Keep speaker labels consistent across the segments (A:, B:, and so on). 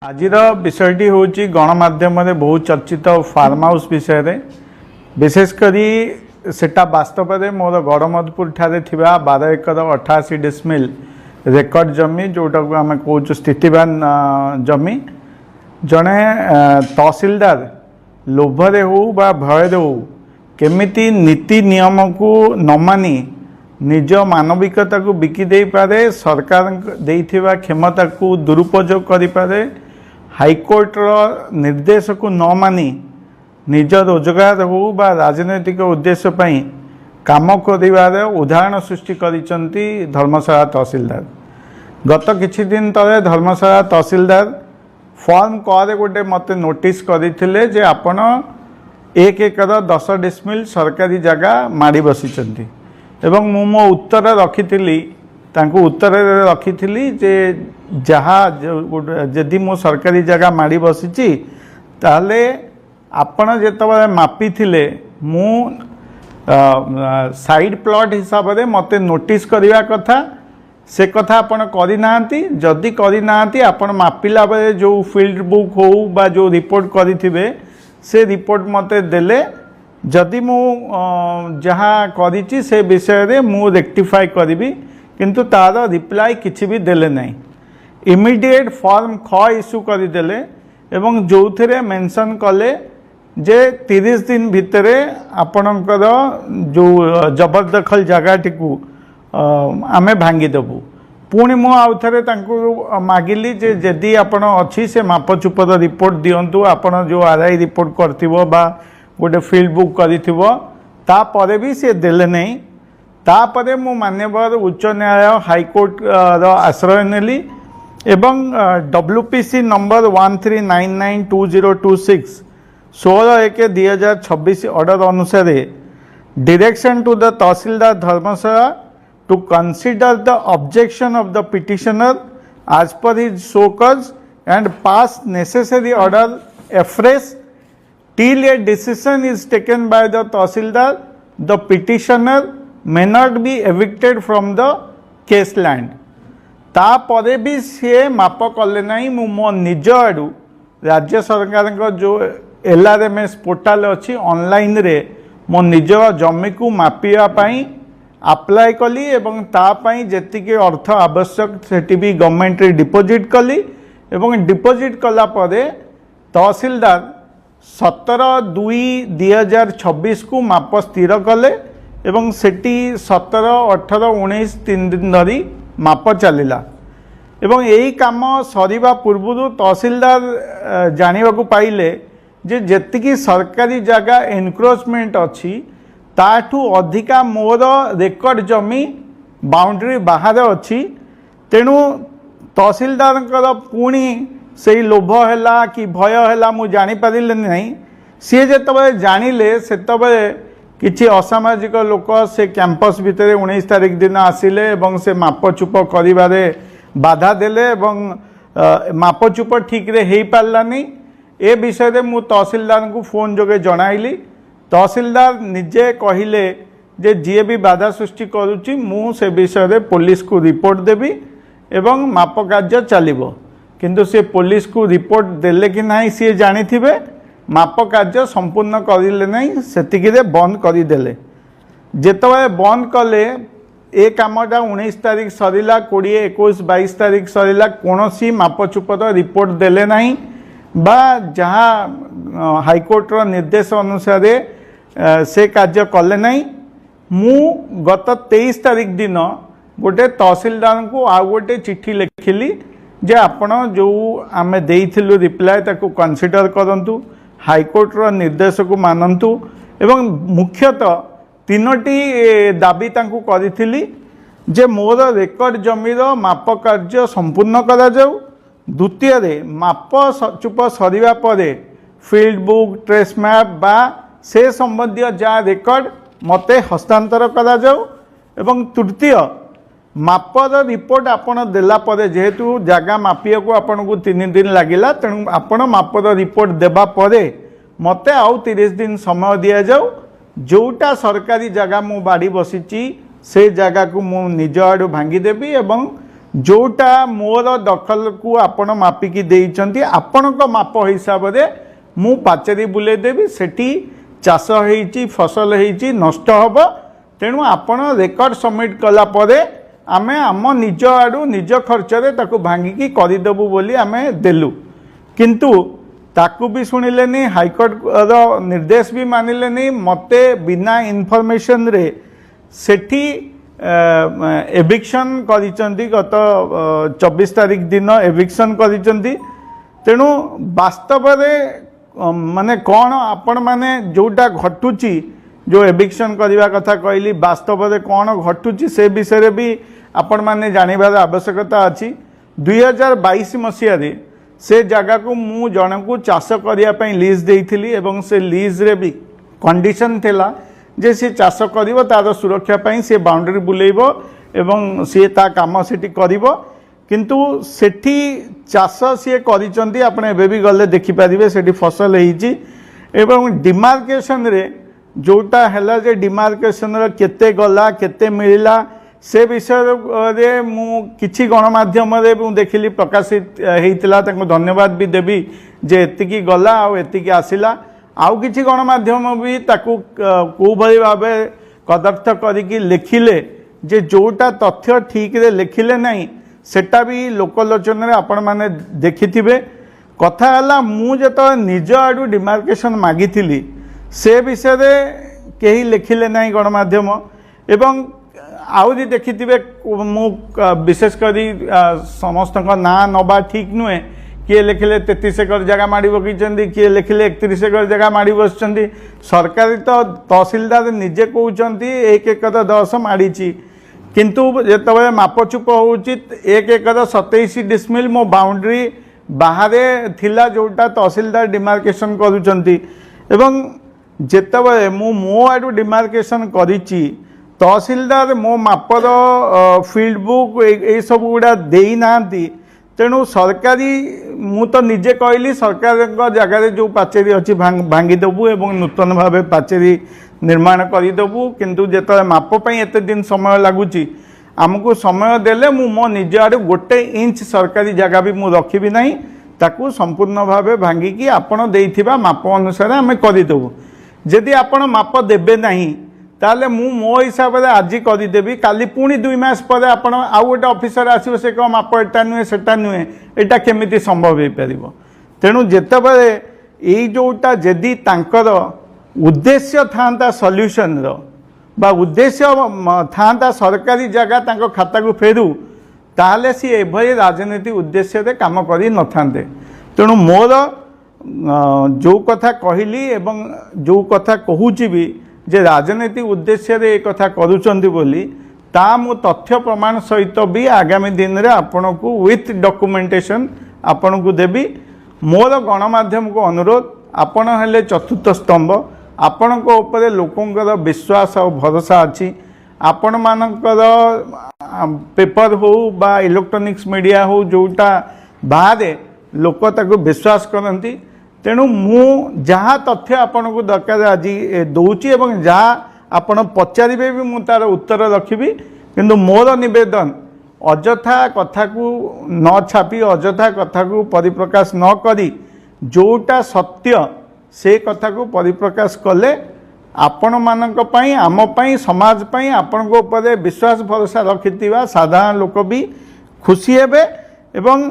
A: आजिर विषयटी हूँ गणमाध्यम बहुत चर्चित फार्म हाउस विषय रे विशेषकर सेटा वास्तव में मोर गड़मधुपुर ठारे थिबा 12 एकर 88 डिसमिल रेकर्ड जमी जोटा को आम कहूँ स्थितिवान जमी जड़े तहसिलदार लोभरे हो बा भयरे हो केमिति नीति नियम को न मानी निज मानविकता को बिकी दे पारे सरकार देइथिबा क्षमता को दुरुपयोग करि पारे हाईकोर्टर निर्देश को न मानी निज रोजगार हो बा राजनैतिक उद्देश्य पई काम करिवार उदाहरण सृष्टि करिसंती धर्मशाला तहसिलदार। गत किछि दिन तले धर्मशाला तहसिलदार फॉर्म करे गोटे मते नोटिस करथिले जे आपण 1 एकर 10 डिसमिल सरकारी जगह माड़ी बसिचंती एवं मु मो उत्तर रखी तांको उत्तर रखी जे जहाँ जदि मो सरकारी जगह माड़ी बसी ताले आपण जेतबे मापी थिले मु साइड प्लॉट हिसाब से मते नोटिस करिवा कथा से कथा आपण करि नांती जदि करि नांती आपण मापिला बेले जो फील्ड बुक हो बा जो रिपोर्ट करिथिबे से रिपोर्ट मते देले जदि मु जहाँ करिछि से विषय रे मु रेक्टिफाई करिवि किंतु तार रिप्लाई किछि भी देले नहीं। इमिडिएट फॉर्म ख इश्यू करदेले एवं जो थे मेंशन कले जे 30 दिन भितरे आपणकर जो जबरदखल जगह टी आमे भांगीदेबू पुणी मु आउ थे मागिली जे जदि आपण अच्छी से मापचुपर रिपोर्ट दिंतु आपण जो आरआई रिपोर्ट करथिबो बा गोटे फील्ड बुक कर भी सी देले नहीं। तापरे मु मान्यवर उच्च न्यायालय हाईकोर्ट आश्रय नेली एवं WPC नंबर 13992026 16/1/2026 ऑर्डर अनुसार direction to the tehsildar Dharamshala to consider the objection of the petitioner as per his show-cause and pass necessary order afresh till a decision is taken by the tehsildar the petitioner may not be evicted from the case land। तापरे भी सी माप कले ना मो निज आड़ू राज्य सरकार का जो LRMS पोर्टाल अच्छी ऑनलाइन रे मो निज जमी को मापियापाई अप्लाई कली एवं तापाई जेतिके अर्थ आवश्यक सेठी भी गवर्नमेंट रे डिपोजिट कली एवं डिपोजिट कला परे तहसीलदार 17/2/2026 को माप स्थिर कले एवं सेठी 17, 18, 19 3 दिन धरी माप चलिला एवं यही काम सरीबा पूर्व तहसीलदार जानिबा को पाइले जे जेतिकी सरकारी जगह एनक्रोचमेंट अच्छी ताठू अधिका मोर रेकर्ड जमी बाउंड्री बाहर अच्छी तेणु तहसीलदार पुणी से लोभ है कि भय है मु जानीपारे नहीं सी जिते जानिले सेतबे किछि असामाजिक लोक से कैंपस भितर 19 तारिख दिन आसिले एवं से मापचुप करिबारे बाधा देले एवं मापचुप ठीक रे हेई पारलानी ए विषय रे मु तहसीलदार को फोन जोगे जणाइली। तहसीलदार निजे कहिले जे जी भी बाधा सृष्टि करुच्ची मु से विषय रे पुलिस को रिपोर्ट देबी एवं माप कार्य चलिबो किंतु से पुलिस को रिपोर्ट देले कि नहीं सी जानी थिबे माप कार्य संपूर्ण करिले नहीं सेतिकी रे बंद करदेले जेतबे बंद कले ए कामटा 19 तारिख सरिला 20, 21, 22 तारिख सरिला कोनोसी मापचुपर रिपोर्ट देले नहीं बा जहाँ हाईकोर्ट निर्देश अनुसार से कार्य कले नहीं। मु गत 23 तारिख दिन गोटे तहसीलदार को आउ गोटे चिट्ठी लिखिली जे आपण जो आमे देइथिलु रिप्लाई ताको कंसीडर करंतु हाईकोर्टर निर्देश को मानंतु एवं मुख्यतः 3टी दाबी तांको करिथिली जे मोर रेकर्ड जमीर माप कार्य संपूर्ण करा जाऊ। द्वितीय रे माप चुप सरिवा परे फील्ड बुक ट्रेस मैप बा से संबंधी जहाँ रेकर्ड मते हस्तांतर करा जाऊ एवं तृतीय मापर रिपोर्ट आपण देला परे जेहेतु जगह मापिया को आपण को 3 दिन लगिला तेणु आपण मापर रिपोर्ट देबा परे मते आउ 30 दिन समय दिया जाऊ जोटा सरकारी जगह मु बाड़ी बसीची से जगह को मु निज आड़ू भांगी देबी एवं जोटा मोर दखल को आपण मापिकी देइचंती आपणक माप हिसाब रे मु पाचेरी बुले देबी सेठी चाष होईची फसल होईची नष्ट हब तेणु आपण रेकर्ड सबमिट कला परे आमे आम निज आडू निज खर्च रे ताकू भांगिकी करदेबू बोली आमे देलु किंतु ताकू भी शुणिले हाईकोर्ट रो निर्देश भी मानिले नहीं मते बिना इनफॉरमेशन रे सेठी एविक्शन करिचंती गत 24 तारीख दिन एविक्शन करिचंती तेणु वास्तव रे माने कौन आपण माने जोटा घटुची जो एविक्शन करने कथा कहली वास्तव में कौन घटुची से विषय रे भी आपण माने जानिबार आवश्यकता अछि 2022 मसीह रे से जगह को मु जन को चाष करने लीज देइथिली एवं से लीज रे भी कंडीशन थिला जे से चाष करिवो तार सुरक्षा पई से बाउंड्री बुलेइबो एवं से ता काम सेठी करिवो किंतु सेठी चाष सी करिचंती आपण एबे भी गले देखि परिबे सेठी फसल हेइची एवं डिमार्केशन रे जोटा हैला जे डिमार्केशन रे केते गला केते मिलिला से विषय रे मु किछि गणमाध्यम रे मु देखिली प्रकाशित हेइतिला ताको धन्यवाद भी देबी जे एतिकी गला आ एतिकी आसिला आउ किछि गणमाध्यम भी ताको को भली भाबे कदर्थ करिकी लिखिले जे जोटा तथ्य ठीक रे लिखिले नहीं सेटा भी लोकलोचन रे आपण माने देखिथिबे कथा हला मु जेतो निज आडू डिमार्केशन मागिथिली से विषय रे केही लिखिले नहीं गणमाध्यम एवं आउरी देखिथिबे मु विशेष करी समस्त ना नबा ठीक नुहे किए लिखिले 33 एकर जगह माड़ी बकीचंदी किए लिखिले 31 एकर जगह माड़ी बसचंदी सरकारी तो तहसीलदार निजे कहउचंती 1 एकर 10 माड़ीची किंतु जेतबे मापचुप होउची 1 एकर 27 डिसमिल मो बाउंड्री बाहरे थिला जोटा तहसीलदार डिमार्केशन करूचंती एवं जेतबे मो आडू डिमार्केशन करिची तहसीलदार मो मापर फील्ड बुक ए सब गुड़ा देई नांती तेणु सरकारी मु तो निजे कहली सरकार जगह जो पाचेरी अच्छी भांगीदेबू एवं नूतन भाव पाचेरी निर्माण करदेबू किंतु जेत मापी एत दिन समय लगुच आमको समय देले मु मो निज आड़ गोटे इंच सरकारी जगह भी मु रखी ना ताकू संपूर्ण भाव भांगिकी आपण देइथिबा माप अनुसार आम करदेबू जदि आपण माप देबे नहीं ताले मु मो हिसाब से आज करदेवी काली पुणी 2 मास पर आपण आउ गोटे ऑफिसर आसो से कह माप एटा नुहे सेटा नुहे एटा केमिति संभव हो पार तेणु जितेबले यही जोटा जदि तांकर उद्देश्य था सल्यूशन रो बा उद्देश्य था सरकारी जगह तांको खाता को फेरू ताले सी एभली राजनीति उद्देश्य रे काम करी न थांते तेणु मोर जो कथा कहली एवं जो कथा कहूची भी जे राजनीति उद्देश्य रे एक कथा करूचंदी बोली ता मु तथ्य प्रमाण सहित भी आगामी दिन रे आपण को विथ डॉक्यूमेंटेशन आपण को देबी मोर गणमाध्यम को अनुरोध आपण हेले चतुर्थ स्तंभ आपण को ऊपर लोकंकर विश्वास और भरोसा अच्छी आपण मानकर पेपर हो बा इलेक्ट्रॉनिक्स मीडिया हो जोटा बाहर लोक ताको विश्वास करती तेणु मु जहाँ तथ्य आपण को दरकार आज दौची एवं जहाँ आपण पचारे भी मु तार उत्तर रखी किंतु मोर निवेदन अजथा कथा को न छापी अजथा कथा को परिप्रकाश न करी जोटा सत्य से कथा को परिप्रकाश कले आपण मानक पई आम पई समाज पई आपण को ऊपर विश्वास भरोसा रखिथिबा साधारण लोक भी खुशी हेबे एवं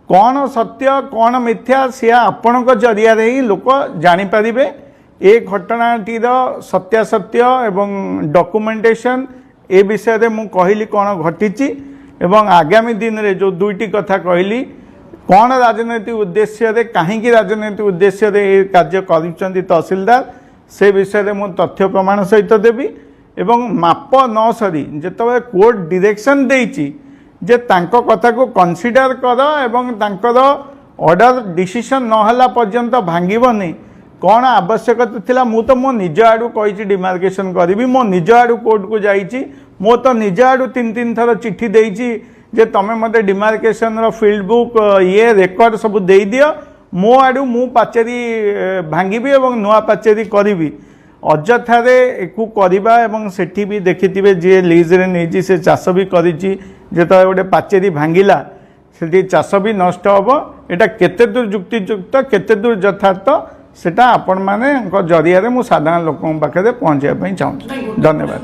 A: कौन सत्य कौन मिथ्या सी आपण जरिया ही लोक जानीपारे ए घटनाटीर सत्यासत्य एवं डॉक्यूमेंटेशन ए विषय रे मु कहली कौन घटी एवं आगामी दिन रे जो दुईटी कथा कहली कौन राजनीति उद्देश्य रे कहीं राजनीति उद्देश्य रे ए कार्य करिसंती तहसीलदार से विषय रे मु तथ्य प्रमाण सहित देबी एवं माप न सरी जेतबे कोर्ट डायरेक्शन देइची जे तांको कथा को कंसीडर कर एवं तांकर ऑर्डर डिसीजन नहला पर्यंत भांगीबनी कौन आवश्यकता थिला मु तो मो निज आडू कही डिमार्केशन करी मो निज आडू कोर्ट को जाइची मो तो निज आडू 3 थर चिट्ठी देइची जे तमे मते डिमार्केशन रो फील्ड बुक ये रेकर्ड सब दे दियो मो आडू मु पाचेरी भांगीबी एवं नुआ पाचेरी करी ଅଯଥାରେ ଏକୁ କରିବା ଏବଂ ସେଠି ବି ଦେଖିଥିବେ ଯିଏ ଲିଜ୍ରେ ନେଇଛି ସେ ଚାଷ ବି କରିଛି, ଯେତେବେଳେ ଗୋଟେ ପାଚେରୀ ଭାଙ୍ଗିଲା ସେଠି ଚାଷ ବି ନଷ୍ଟ ହେବ। ଏଇଟା କେତେ ଦୂର ଯୁକ୍ତିଯୁକ୍ତ, କେତେ ଦୂର ଯଥାର୍ଥ, ସେଟା ଆପଣମାନଙ୍କ ଜରିଆରେ ମୁଁ ସାଧାରଣ ଲୋକଙ୍କ ପାଖରେ ପହଞ୍ଚାଇବା ପାଇଁ ଚାହୁଁଛି। ଧନ୍ୟବାଦ।